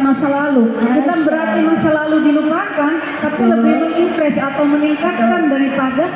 masa lalu. Bukan berarti masa lalu dilupakan, tapi lebih mengimpress atau meningkatkan daripada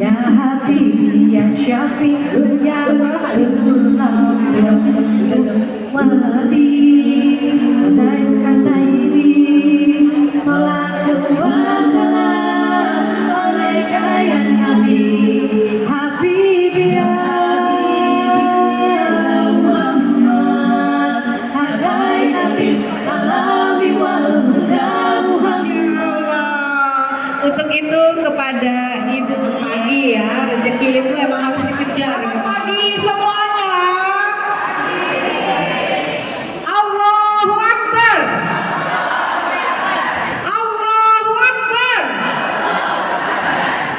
ya Habibi ya Syafi'un ya Rasulullah Wahdi dan Kasaidi salatu wassalam alaika ya Nabi Habibi ya Muhammad hadai Nabi salami wal huda Muhammad. Untuk itu kepada ibu pagi ya, rezeki itu emang harus dikejar. Pagi semuanya. Allahu Akbar. Allahu Akbar.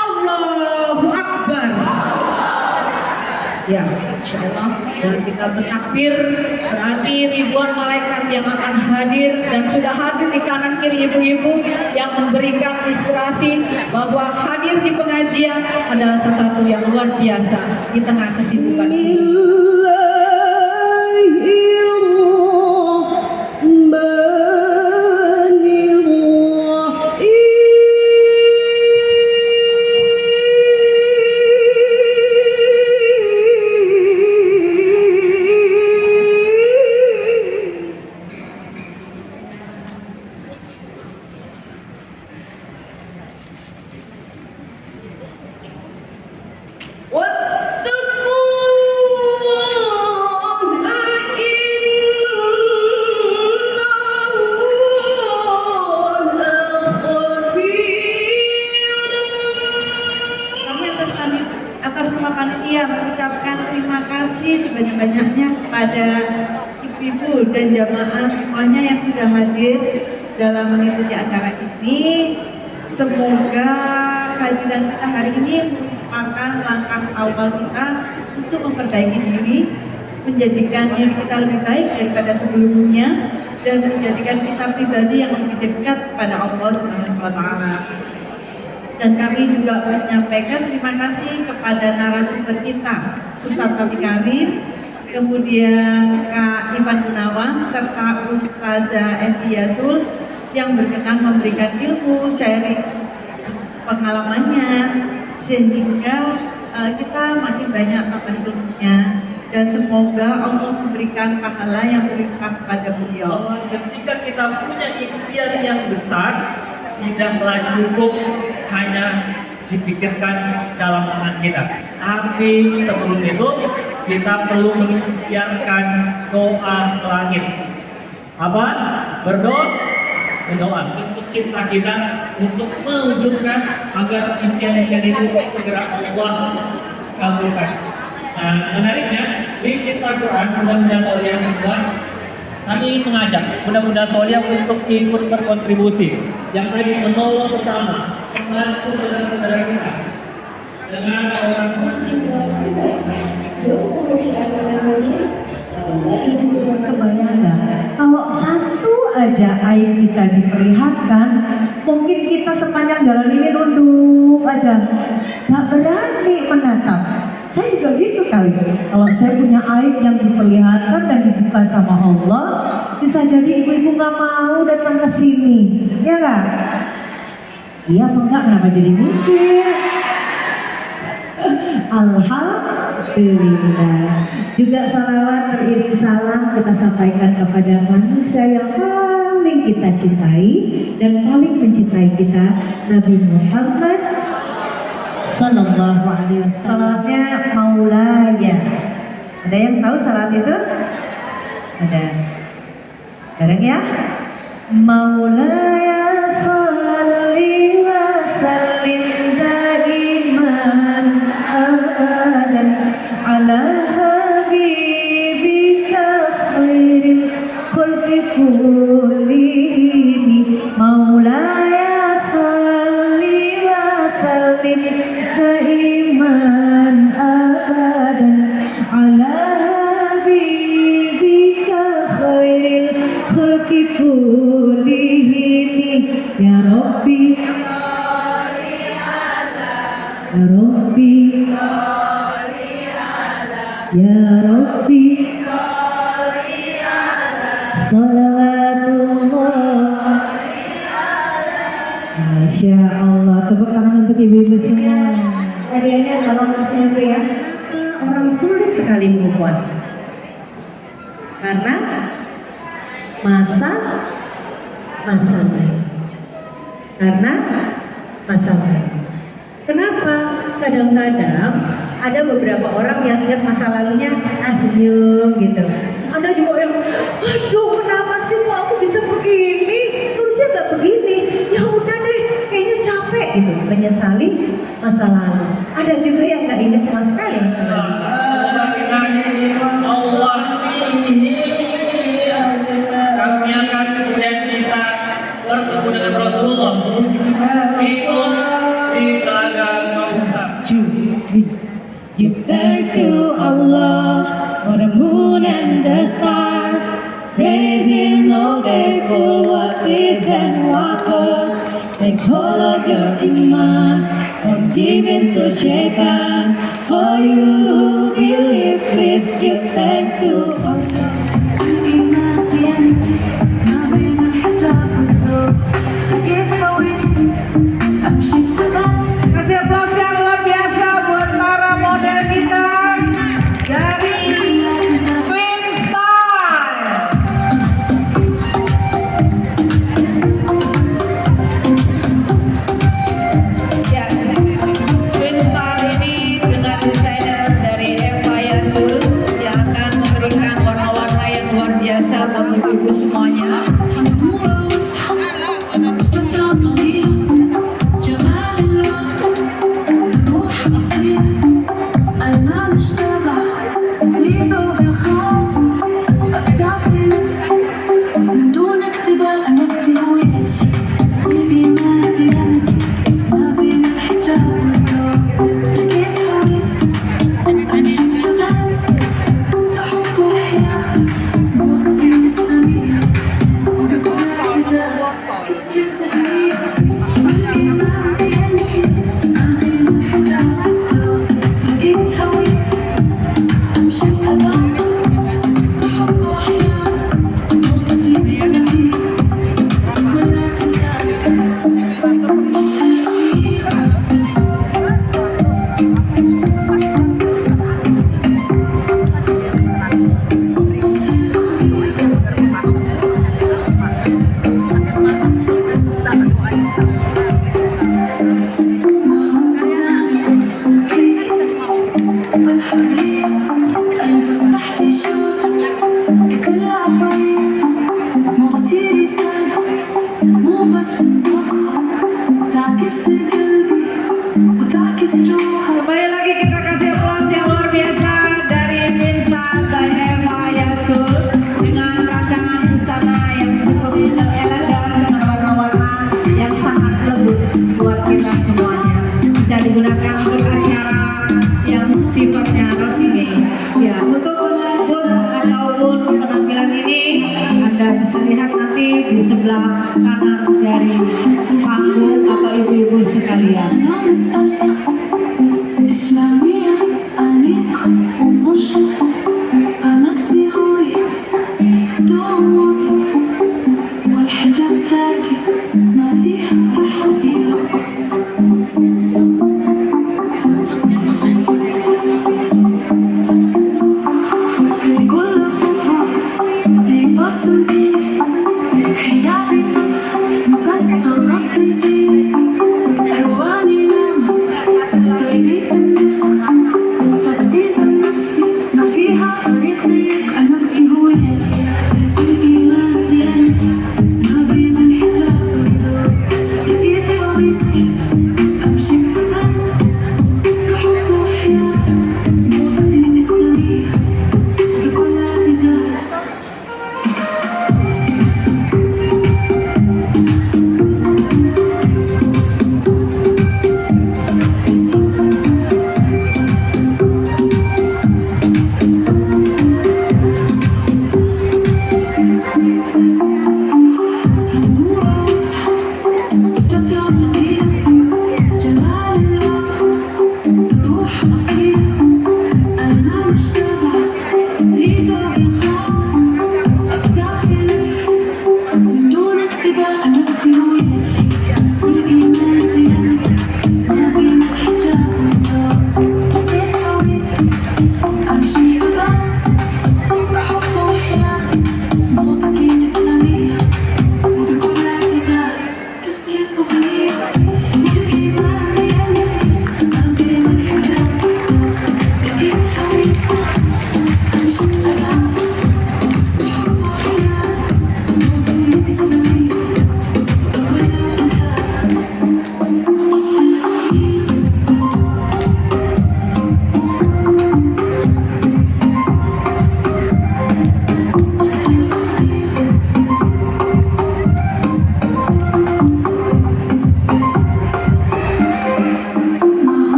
Allahu Akbar. Ya, insya Allah dan kita bertakbir berarti ribuan malaikat yang akan hadir dan sudah hadir di kanan kiri ibu-ibu yang memberikan inspirasi bahwa hadir di pengajian adalah sesuatu yang luar biasa di tengah kesibukan ini. Atas nama panitia mengucapkan terima kasih sebanyak-banyaknya kepada ibu-ibu dan jamaah semuanya yang sudah hadir dalam mengikuti acara ini. Semoga kehadiran kita hari ini merupakan langkah awal kita untuk memperbaiki diri, menjadikan diri kita lebih baik daripada sebelumnya, dan menjadikan kita pribadi yang lebih dekat kepada Allah Subhanahu wa Ta'ala. Dan kami juga menyampaikan terima kasih kepada narasumber kita, Ustadz Fatih Karim, kemudian Kak Iwan Gunawan, serta Ustazah Evi Yazul yang berkenan memberikan ilmu, sharing pengalamannya, sehingga kita makin banyak dapat ilmunya. Dan semoga Allah memberikan pahala yang berlimpah kepada beliau. Ketika kita punya impian yang besar, tidaklah cukup hanya dipikirkan dalam tangan kita, tapi sebelum itu kita perlu mengikhtiarkan doa ke langit. Apa? Berdoa untuk cipta kita, untuk mewujudkan agar impian-impian itu segera Allah kabulkan. Nah, menariknya di cipta Quran mudah-mudahan Solia kami mengajak mudah-mudahan Solia untuk ikut berkontribusi yang tadi menolong bersama, membantu saudara-saudara kita dengan orang kebayang nggak? Kalau satu aja aib kita diperlihatkan, mungkin kita sepanjang jalan ini nunduk aja, nggak berani menatap. Saya juga gitu kali. Kalau saya punya aib yang diperlihatkan dan dibuka sama Allah, bisa jadi ibu-ibu nggak mau datang ke sini, ya nggak? Iya apa enggak? Kenapa jadi mikir? Alhamdulillah. Juga salawat teriring salam kita sampaikan kepada manusia yang paling kita cintai dan paling mencintai kita, Nabi Muhammad Sallallahu Alaihi Wasallam. Salatnya Maulaya. Ada yang tahu salat itu? Ada. Bareng ya. Maulaya salli wa sallim da'i Rabbi, Ya Rabbi, Ya Rabbi, Salawatullah. Masya Allah, tepuk tangan untuk ibu-ibu semua. Hadiahnya tolong kasih itu ya. Orang sulit sekali move on karena masalah. Karena masalah. Kenapa? Kadang-kadang ada beberapa orang yang ingat masa lalunya senyum gitu. Ada juga yang, aduh kenapa sih kok aku bisa begini? Harusnya nggak begini. Ya udah deh, kayaknya capek gitu. Menyesali masa lalu. Ada juga yang nggak ingat sama sekali masa lalu. Allah karuniakan kemudian bisa bertemu dengan Rasulullah itu di telaga Kautsar. Give thanks to Allah for the moon and the stars. Praise Him, all day for what is and what was. Take hold of your iman, don't give in to shaitan. For you who believe, please give thanks to Allah. Kasih aplaus yang luar biasa buat para model kita dari Queen Style. Ya, Queen Style ini dengan desainer dari Eva Yasul yang akan memberikan warna-warna yang luar biasa buat ibu-ibu semuanya. Kembali lagi kita kasih aplaus yang luar biasa dari Insan by Eva Yasul dengan rancangan busana yang cukup elegan dengan warna-warna yang sangat lembut buat kita semuanya. Bisa digunakan untuk acara yang sifatnya resmi. Ya, untuk booth ataupun penampilan ini Anda bisa lihat nanti di sebelah kanan dari panggung atau ibu-ibu sekalian. إسلامية أنيقة ومشرقة أنا كتير غويت دوم وبيت والحجاب تاجي ما فيها أحد يرد في كل خطوة بيبصم بيه حجابي صف مقصة غطي بيه ألواني لما استوي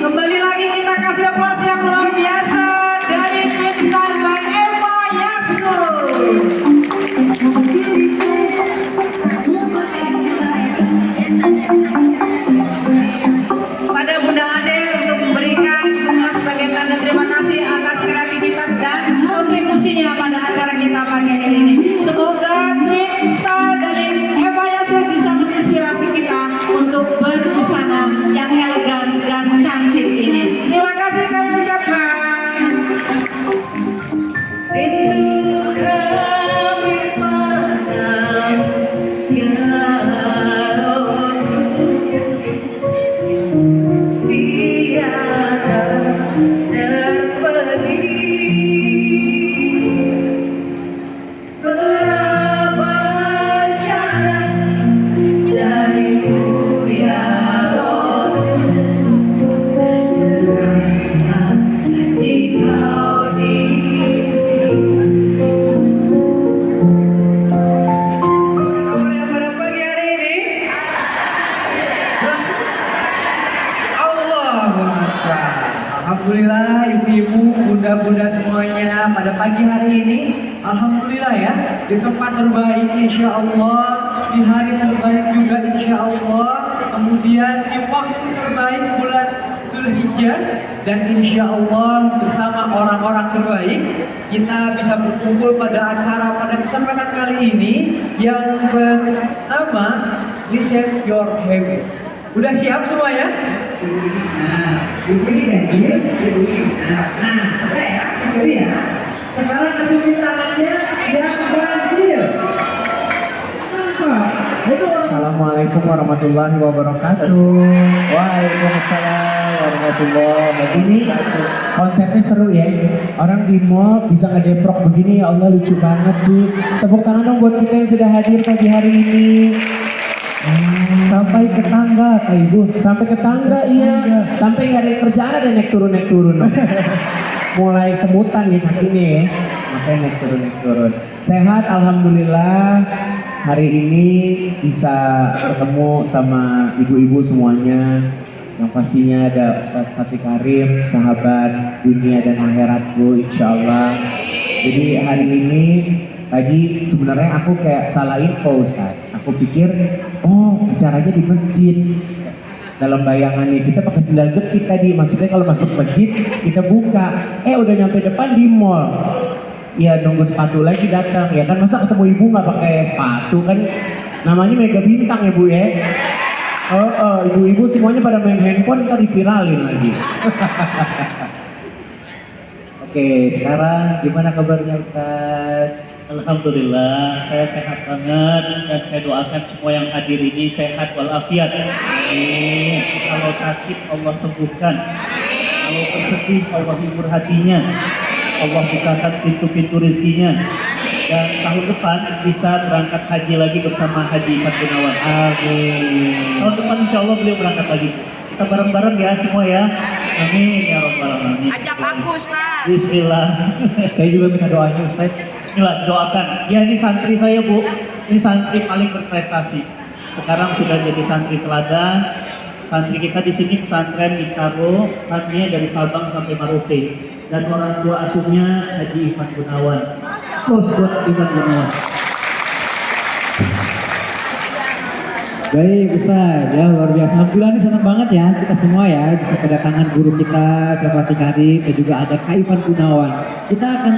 Kembali lagi kita kasih aplaus yang luar biasa dari Twinstar by Eva Yasu. Pada Bunda Ade untuk memberikan bunga sebagai tanda terima kasih atas kreativitas dan kontribusinya pada acara kita pagi hari ini. Semoga Twinstar dari Eva Yasu bisa menginspirasi kita untuk berbusana yang elegan dan cantik ini. Terima kasih kami ucapkan. Rindu kami padam ya Rasul, tiada terperi. Berapa cara darimu ya Rasul, serasa engkau diisi. Pada pagi hari ini, Allahu Akbar. Alhamdulillah ibu-ibu, bunda-bunda semuanya pada pagi hari ini, alhamdulillah ya, di tempat terbaik insya Allah, di hari terbaik juga insya Allah, kemudian di waktu terbaik bulan Dzulhijjah, dan insya Allah bersama orang-orang terbaik kita bisa berkumpul pada acara pada kesempatan kali ini yang bernama Reset Your Habit. Udah siap semua ya? Nah, ini ganjil, nah, udah ya, itu ya. Sekarang tunjukin tangannya yang ganjil. Nampak? Assalamualaikum warahmatullahi wabarakatuh. Waalaikumsalam warahmatullahi Ini konsepnya seru ya. Orang di mall bisa ngedeprok begini, ya Allah lucu banget sih. Tepuk tangan dong buat kita yang sudah hadir pagi hari ini. Sampai ke tangga, Kak Ibu. Sampai ke tangga iya. Sampai nggak ada kerjaan ada naik turun dong. Mulai semutan nih kakinya ya. Makanya naik turun. Sehat alhamdulillah. Hari ini bisa ketemu sama ibu-ibu semuanya. Yang pastinya ada Ustadz Fatih Karim, sahabat dunia dan akhiratku insya Allah. Jadi hari ini tadi sebenarnya aku kayak salah info Ustadz. Aku pikir, oh acaranya di masjid. Dalam bayangannya kita pakai sendal jepit tadi. Maksudnya kalau masuk masjid kita buka. Udah nyampe depan di mall. Ya nunggu sepatu lagi datang. Ya kan masa ketemu ibu nggak pakai sepatu kan? Namanya Mega Bintang ya Bu ya. Ibu-ibu semuanya pada main handphone ntar diviralin lagi. Oke, sekarang gimana kabarnya Ustaz? Alhamdulillah, saya sehat banget dan saya doakan semua yang hadir ini sehat walafiat. Amin. Kalau sakit Allah sembuhkan. Kalau bersedih Allah hibur hatinya. Allah bukakan pintu-pintu rezekinya. Dan tahun depan bisa berangkat haji lagi bersama Haji Ifat Gunawan. Amin. Tahun depan insya Allah beliau berangkat lagi. Kita bareng-bareng ya semua ya. Amin ya rabbal alamin. Ajak aku Ustaz. Bismillah. Saya juga minta doanya Ustaz. Bismillah, doakan. Ya ini santri saya Bu. Ini santri paling berprestasi. Sekarang sudah jadi santri teladan. Santri kita di sini pesantren Mitaro, santrinya dari Sabang sampai Merauke. Dan orang tua asuhnya Haji Ifat Gunawan. Bos buat Ifat Gunawan. Baik Ustaz, ya luar biasa. Alhamdulillah ini senang banget ya kita semua ya bisa kedatangan guru kita, Syekh Fatih Karim dan juga ada Kak Ifat Gunawan. Kita akan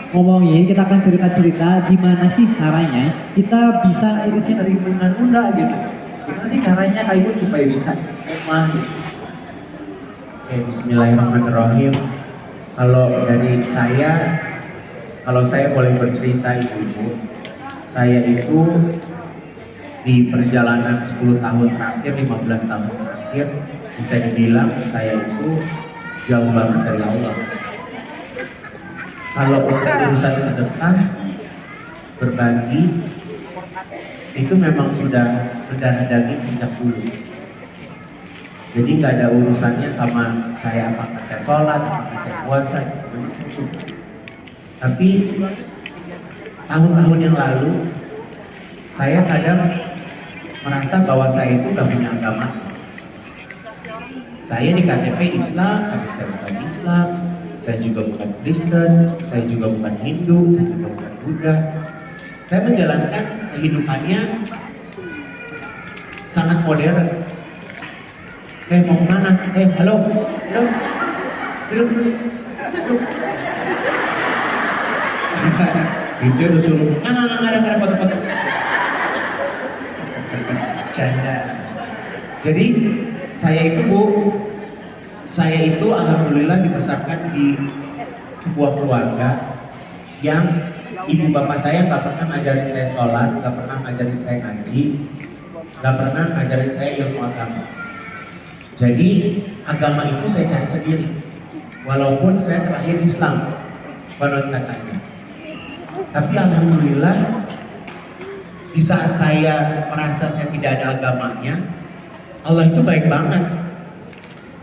ngomongin, kita akan cerita-cerita gimana sih caranya kita bisa irisin rimbun nunda gitu. Gimana sih caranya Kak Ibu supaya bisa rumah gitu. Oke, bismillahirrahmanirrahim. Kalau dari saya, kalau saya boleh bercerita ibu, saya itu di perjalanan 10 tahun terakhir, 15 tahun terakhir, bisa dibilang saya itu jauh banget dari Allah. Kalau untuk urusan sedekah, berbagi, itu memang sudah mendarah daging sejak dulu. Jadi nggak ada urusannya sama saya apakah saya sholat, apakah saya puasa, memang saya suka. Tapi tahun-tahun yang lalu, saya kadang merasa bahwa saya itu nggak punya agama. Saya di KTP Islam, tapi saya bukan Islam. Saya juga bukan Kristen, saya juga bukan Hindu, saya juga bukan Buddha. Saya menjalankan kehidupannya sangat modern. Mau kemana? Halo, duduk. Itu udah suruh, nggak ada foto-foto. Canda. Jadi saya itu alhamdulillah dibesarkan di sebuah keluarga yang ibu bapak saya nggak pernah ngajarin saya sholat, nggak pernah ngajarin saya ngaji, nggak pernah ngajarin saya ilmu agama. Jadi agama itu saya cari sendiri, walaupun saya terlahir Islam konon katanya. Tapi alhamdulillah di saat saya merasa saya tidak ada agamanya, Allah itu baik banget.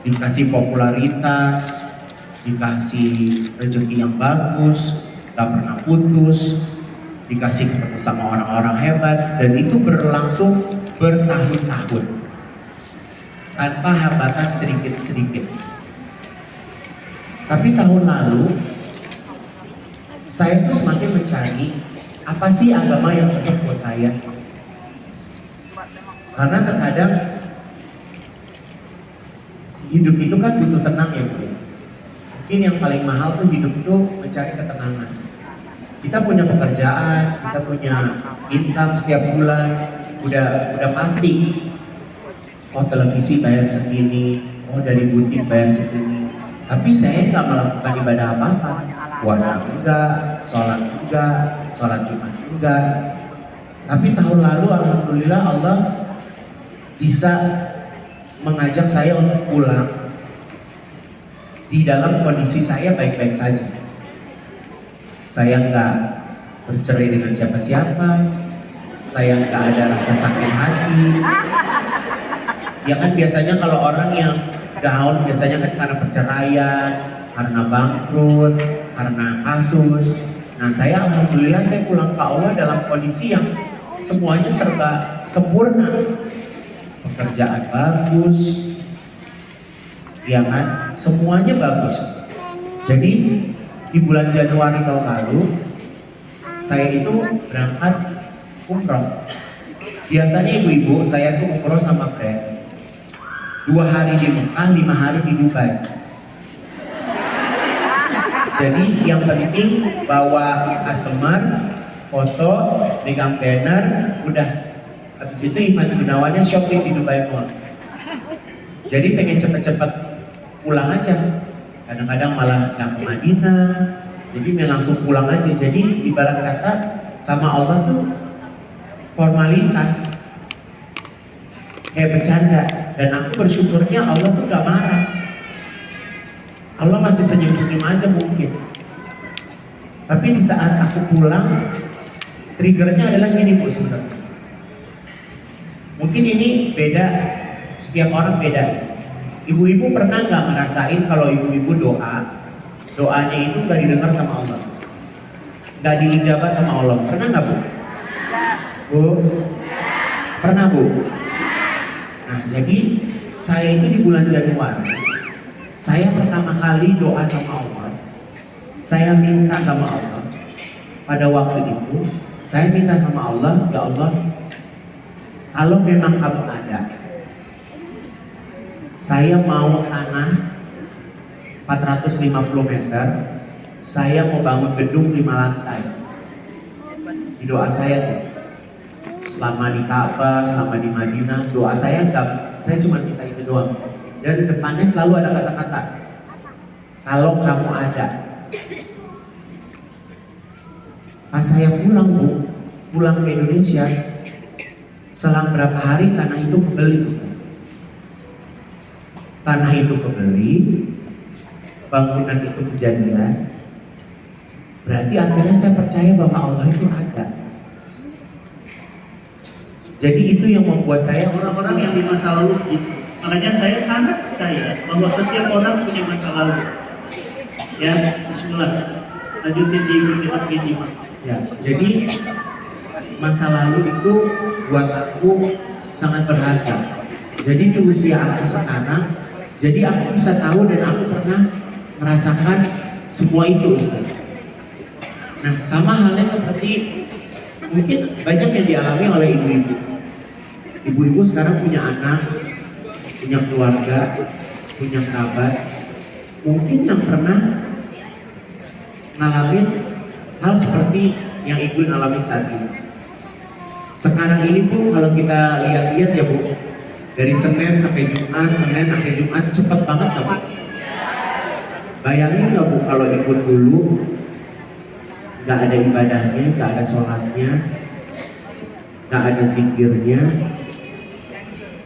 Dikasih popularitas, dikasih rezeki yang bagus, gak pernah putus, dikasih ketemu sama orang-orang hebat, dan itu berlangsung bertahun-tahun tanpa hambatan sedikit-sedikit. Tapi tahun lalu saya tuh semakin mencari apa sih agama yang cocok buat saya. Karena terkadang hidup itu kan butuh tenang ya Bu. Mungkin yang paling mahal tuh hidup itu mencari ketenangan. Kita punya pekerjaan, kita punya income setiap bulan, udah pasti. Oh televisi bayar segini, oh dari butik bayar segini. Tapi saya nggak melakukan ibadah apa-apa. Puasa enggak, sholat enggak, sholat Jumat enggak. Tapi tahun lalu alhamdulillah Allah bisa mengajak saya untuk pulang di dalam kondisi saya baik-baik saja. Saya nggak bercerai dengan siapa-siapa, saya nggak ada rasa sakit hati. Ya kan biasanya kalau orang yang down biasanya kan karena perceraian, karena bangkrut, karena kasus. Nah saya alhamdulillah saya pulang ke Allah dalam kondisi yang semuanya serba sempurna. Pekerjaan bagus, ya kan? Semuanya bagus. Jadi di bulan Januari tahun lalu saya itu berangkat umroh. Biasanya ibu-ibu saya tuh umroh sama friend 2 hari di Mekah, 5 hari di Dubai. Jadi yang penting bawa customer, foto, pegang banner, udah. Habis itu Iman Gunawannya shopping di Dubai Mall. Jadi pengen cepet-cepet pulang aja. Kadang-kadang malah nggak ke Madinah. Jadi langsung pulang aja. Jadi ibarat kata sama Allah tuh formalitas. Kayak bercanda. Dan aku bersyukurnya Allah tuh gak marah. Allah masih senyum-senyum aja mungkin. Tapi di saat aku pulang, triggernya adalah gini Bu sebenarnya. Mungkin ini beda, setiap orang beda. Ibu-ibu pernah nggak ngerasain kalau ibu-ibu doanya itu nggak didengar sama Allah, nggak diijabah sama Allah? Pernah nggak Bu? Bu? Pernah Bu? Nah jadi saya itu di bulan Januari, saya pertama kali doa sama Allah. Saya minta sama Allah. Pada waktu itu saya minta sama Allah, ya Allah, kalau memang kamu ada, saya mau tanah 450 meter saya mau bangun gedung 5 lantai. Di doa saya tuh, selama di Ka'bah, selama di Madinah, doa saya enggak, saya cuma minta itu doang. Dan depannya selalu ada kata-kata, kalau kamu ada. Pas saya pulang Bu, pulang ke Indonesia, selang berapa hari tanah itu kebeli Ustaz. Tanah itu kebeli, bangunan itu kejadian. Berarti akhirnya saya percaya bahwa Allah itu ada. Jadi itu yang membuat saya Orang-orang yang di masa lalu gitu. Makanya saya sangat percaya bahwa setiap orang punya masa lalu. Ya, bismillah. Lanjutin di kitab ini, Pak. ya. Jadi masa lalu itu buat aku sangat berharga. Jadi di usia aku sekarang, jadi aku bisa tahu dan aku pernah merasakan semua itu Ustaz. Nah, sama halnya seperti mungkin banyak yang dialami oleh ibu-ibu. Ibu-ibu sekarang punya anak, punya keluarga, punya kerabat. Mungkin yang pernah ngalamin hal seperti yang ibu ngalamin saat ini. Sekarang ini Bu, kalau kita lihat-lihat ya Bu, dari Senin sampai Jumat, Senin sampai Jumat cepat banget gak Bu? Bayangin gak Bu kalau ikut dulu gak ada ibadahnya, gak ada sholatnya, gak ada zikirnya,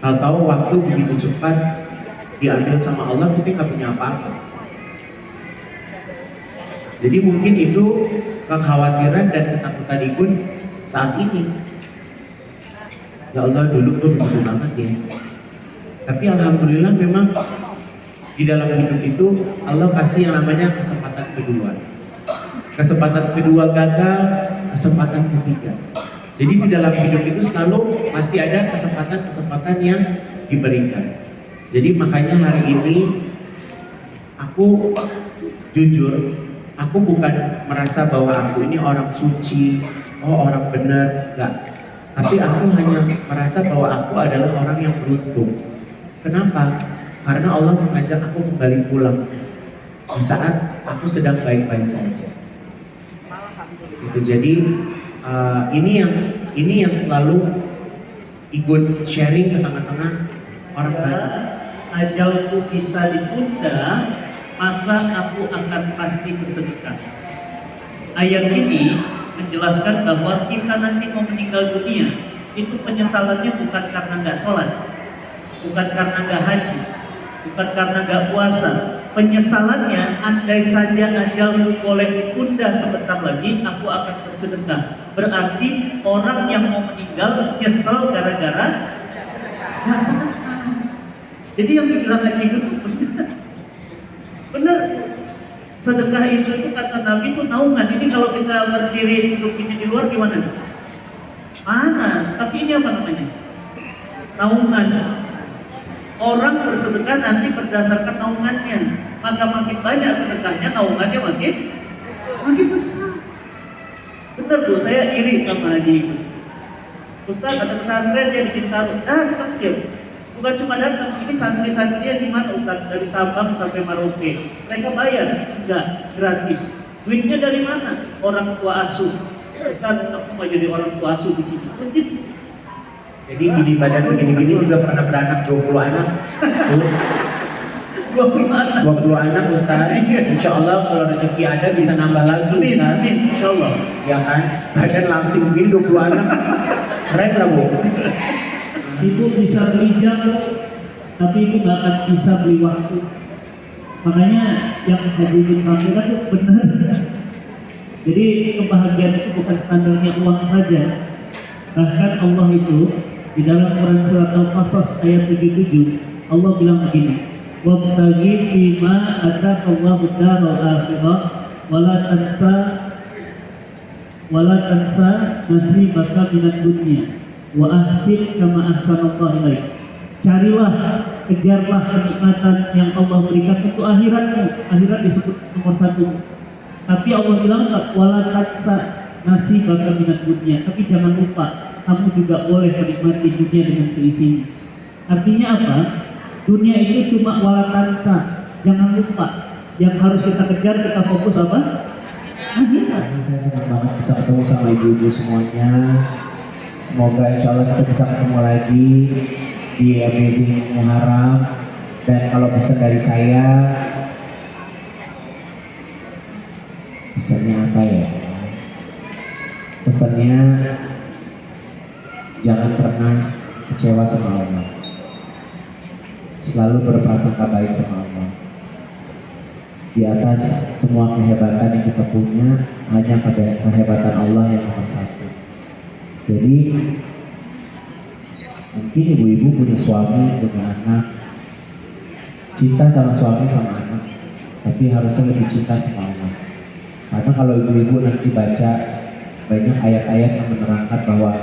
tahu-tahu waktu begitu cepat diambil sama Allah, kita gak punya apa-apa. Jadi mungkin itu kekhawatiran dan ketakutan Igun saat ini. Ya Allah, dulu tuh begitu banget ya. Tapi alhamdulillah memang di dalam hidup itu Allah kasih yang namanya kesempatan kedua. Kesempatan kedua gagal, kesempatan ketiga. Jadi di dalam hidup itu selalu pasti ada kesempatan-kesempatan yang diberikan. Jadi makanya hari ini aku jujur, aku bukan merasa bahwa aku ini orang suci, orang benar, enggak. Tapi aku hanya merasa bahwa aku adalah orang yang beruntung. Kenapa? Karena Allah mengajak aku kembali pulang di saat aku sedang baik-baik saja. Gitu. Jadi ini yang selalu ikut sharing ke tengah-tengah orang banyak. Ajalku bisa ditunda, maka aku akan pasti bersedekah. Ayat ini menjelaskan bahwa kita nanti mau meninggal dunia itu penyesalannya bukan karena nggak sholat, bukan karena nggak haji, bukan karena nggak puasa. Penyesalannya, andai saja ajalmu boleh ditunda sebentar lagi, aku akan bersedekah. Berarti orang yang mau meninggal nyesel gara-gara nggak sedekah. Jadi yang dibilang Haji itu benar, benar. Sedekah itu kata Nabi itu naungan. Ini kalau kita berdiri duduk ini di luar gimana? Panas. Tapi ini apa namanya? Naungan. Orang bersedekah nanti berdasarkan naungannya. Maka makin banyak sedekahnya, naungannya makin besar. Benar Bu, saya iri sama Haji itu. Ustaz ada pesantren dia bikin taruh, datang dia. Bukan cuma datang, ini santri-santrinya di mana Ustaz? Dari Sabang sampai Merauke. Mereka bayar? Enggak, gratis. Duitnya dari mana? Orang tua asuh. Ustaz, aku mau jadi orang tua asuh di sini. Begitu. Jadi gini badan begini-gini juga pernah beranak 20 anak. 20 anak. 20 anak Ustaz. Insya Allah kalau rezeki ada bisa nambah lagi Amin, Ustaz. amin, insya Allah. Ya kan? Badan langsing begini 20 anak. Keren gak Bu? Ibu bisa beli jam, tapi ibu gak akan bisa beli waktu. Makanya yang Haji Ibu sampaikan itu benar. Jadi kebahagiaan itu bukan standarnya uang saja. Bahkan Allah itu di dalam Quran surat Al-Qasas ayat 77 Allah bilang begini, wabtaghi fima ataqallahu daral akhirah wala tansa nasibaka minad dunya wa ahsin kama ahsanallahu ilaik. Carilah, kejarlah kenikmatan yang Allah berikan untuk akhiratmu. Akhirat disebut nomor 1. Tapi Allah bilang wala tansa nasibaka minad dunya. Tapi jangan lupa kamu juga boleh menikmati dunia dengan seisinya. Artinya apa? Dunia itu cuma wala tansa. Jangan lupa Yang harus kita kejar, kita fokus apa? Akhirat. Saya senang banget bisa ketemu sama ibu-ibu semuanya. Semoga insya Allah kita bisa ketemu lagi di Amazing Muharram. Dan kalau pesan dari saya, pesannya apa ya? Pesannya jangan pernah kecewa sama Allah. Selalu berprasangka baik sama Allah. Di atas semua kehebatan yang kita punya, hanya pada kehebatan Allah yang nomor satu. Jadi mungkin ibu-ibu punya suami, punya anak, cinta sama suami sama anak, tapi harusnya lebih cinta sama Allah. Karena kalau ibu-ibu nanti baca banyak ayat-ayat yang menerangkan bahwa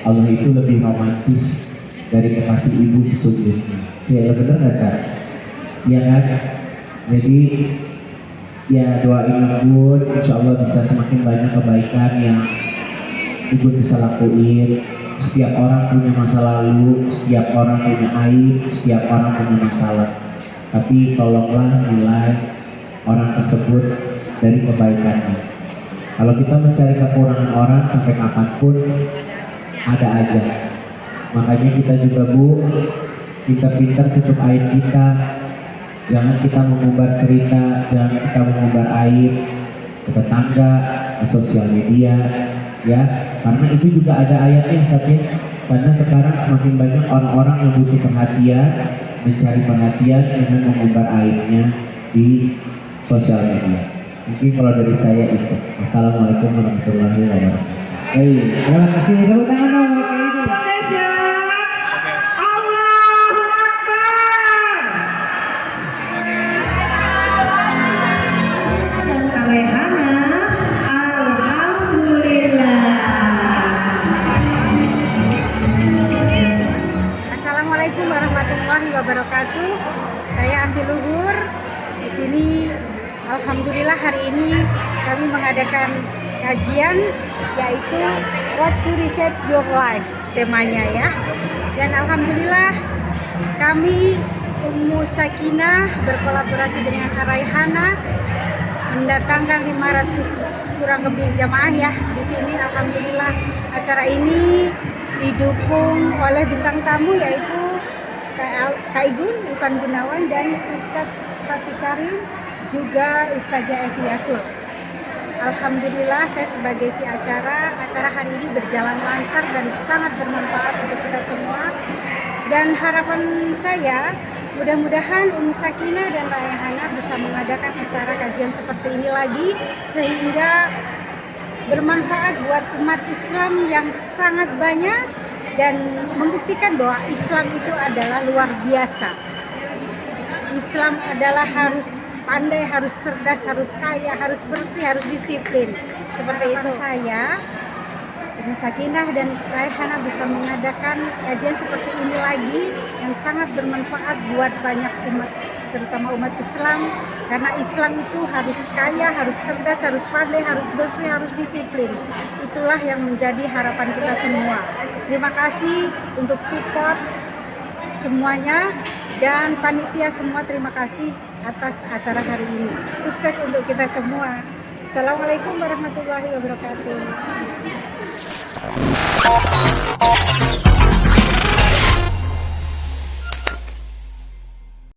Allah itu lebih romantis dari kekasih ibu sesungguhnya. Ya benar nggak Ustaz? Iya kan? Jadi ya doain ibu, insya Allah bisa semakin banyak kebaikan yang ibu bisa lakuin. Setiap orang punya masa lalu, setiap orang punya aib, setiap orang punya masalah. Tapi tolonglah nilai orang tersebut dari kebaikannya. Kalau kita mencari kekurangan orang sampai kapanpun ada aja. Makanya kita juga Bu, pintar-pintar tutup aib kita. Jangan kita mengumbar cerita, jangan kita mengumbar aib ke tetangga, ke sosial media, ya. Karena itu juga ada ayatnya, Ustaz. Karena sekarang semakin banyak orang-orang yang butuh perhatian, mencari perhatian dengan mengumbar aibnya di sosial media. Mungkin kalau dari saya itu. Assalamualaikum warahmatullahi wabarakatuh. Baik, terima kasih. Tepuk tangan dong buat Kak Ibu. Rehana, alhamdulillah. Assalamualaikum warahmatullahi wabarakatuh. Saya Anti Luhur. Di sini alhamdulillah hari ini kami mengadakan kajian yaitu What to Reset Your Life temanya ya. Dan alhamdulillah kami Ummu Sakinah berkolaborasi dengan Araihana mendatangkan 500 kurang lebih jamaah ya di sini. Alhamdulillah acara ini didukung oleh bintang tamu yaitu Kak Igun Ivan Gunawan dan Ustadz Fatih Karim juga Ustazah Evi Yasul. Alhamdulillah saya sebagai si acara hari ini berjalan lancar dan sangat bermanfaat untuk kita semua. Dan harapan saya mudah-mudahan Ummu Sakinah dan Raihana bisa mengadakan acara kajian seperti ini lagi sehingga bermanfaat buat umat Islam yang sangat banyak dan membuktikan bahwa Islam itu adalah luar biasa. Islam adalah harus pandai, harus cerdas, harus kaya, harus bersih, harus disiplin. Seperti itu saya Ummu Sakinah dan Raihana bisa mengadakan kajian seperti ini lagi yang sangat bermanfaat buat banyak umat, terutama umat Islam, karena Islam itu harus kaya, harus cerdas, harus pandai, harus bersih, harus disiplin. Itulah yang menjadi harapan kita semua. Terima kasih untuk support semuanya dan panitia semua, terima kasih atas acara hari ini. Sukses untuk kita semua. Assalamualaikum warahmatullahi wabarakatuh.